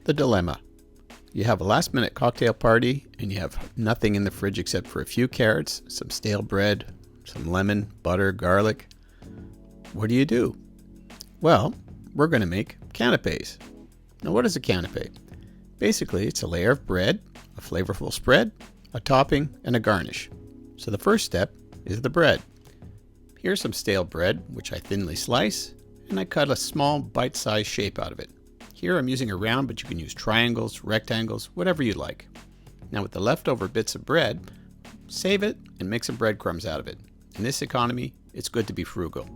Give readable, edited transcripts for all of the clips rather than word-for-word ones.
The dilemma. You have a last-minute cocktail party and you have nothing in the fridge except for a few carrots, some stale bread, some lemon, butter, garlic. What do? Well, we're going to make canapés. Now, what is a canapé? Basically, it's a layer of bread, a flavorful spread, a topping, and a garnish. So the first step is the bread. Here's some stale bread, which I thinly slice, and I cut a small bite-sized shape out of it. Here I'm using a round, but you can use triangles, rectangles, whatever you like. Now with the leftover bits of bread, save it and make some breadcrumbs out of it. In this economy, it's good to be frugal.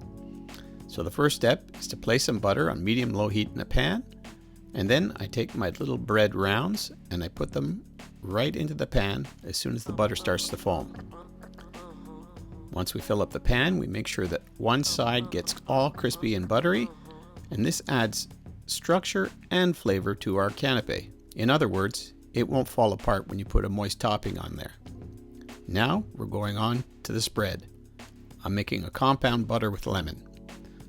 So the first step is to place some butter on medium-low heat in a pan, and then I take my little bread rounds and I put them right into the pan as soon as the butter starts to foam. Once we fill up the pan, we make sure that one side gets all crispy and buttery, and this adds structure and flavor to our canapé. In other words, it won't fall apart when you put a moist topping on there. Now we're going on to the spread. I'm making a compound butter with lemon.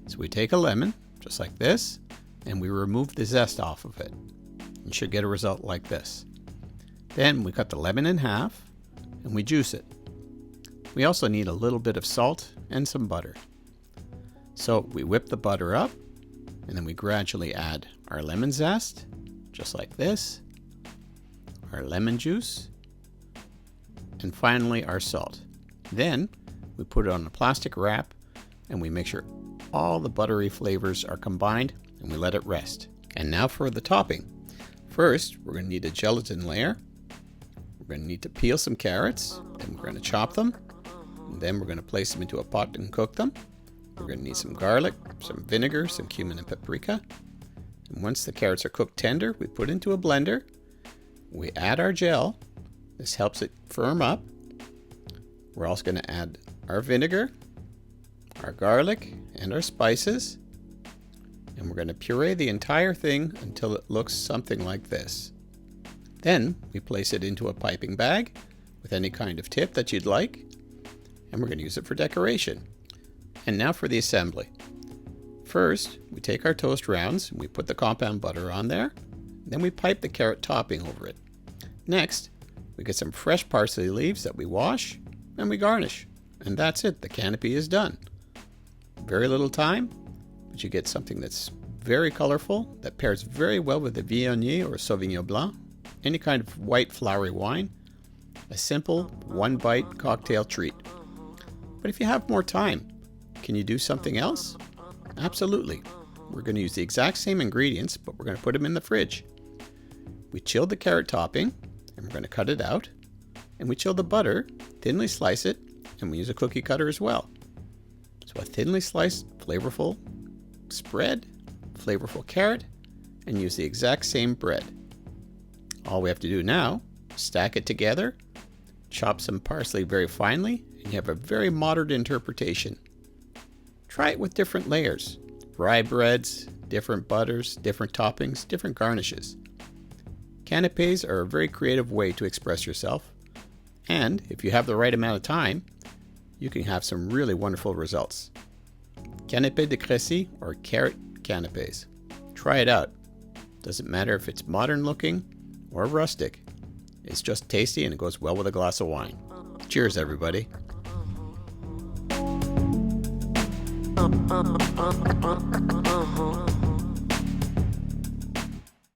So we take a lemon, just like this, and we remove the zest off of it. You should get a result like this. Then we cut the lemon in half and we juice it. We also need a little bit of salt and some butter. So we whip the butter up, and then we gradually add our lemon zest, just like this, our lemon juice, and finally our salt. Then we put it on a plastic wrap and we make sure all the buttery flavors are combined and we let it rest. And now for the topping. First, we're going to need a gelatin layer. We're going to need to peel some carrots, then we're going to chop them, and then we're going to place them into a pot and cook them. We're going to need some garlic, some vinegar, some cumin and paprika. And once the carrots are cooked tender, we put into a blender. We add our gel. This helps it firm up. We're also going to add our vinegar, our garlic, and our spices. And we're going to puree the entire thing until it looks something like this. Then we place it into a piping bag with any kind of tip that you'd like. And we're going to use it for decoration. And now for the assembly. First, we take our toast rounds and we put the compound butter on there. Then we pipe the carrot topping over it. Next, we get some fresh parsley leaves that we wash and we garnish. And that's it, the canapé is done. Very little time, but you get something that's very colorful, that pairs very well with the Viognier or Sauvignon Blanc, any kind of white flowery wine, a simple one-bite cocktail treat. But if you have more time, can you do something else? Absolutely. We're going to use the exact same ingredients, but we're going to put them in the fridge. We chill the carrot topping, and we're going to cut it out. And we chill the butter, thinly slice it, and we use a cookie cutter as well. So a thinly sliced, flavorful spread, flavorful carrot, and use the exact same bread. All we have to do now, stack it together, chop some parsley very finely, and you have a very modern interpretation. Try it with different layers, rye breads, different butters, different toppings, different garnishes. Canapés are a very creative way to express yourself, and if you have the right amount of time, you can have some really wonderful results. Canapé de Crécy or carrot canapés. Try it out. Doesn't matter if it's modern looking or rustic. It's just tasty and it goes well with a glass of wine. Cheers, everybody. Uh-huh.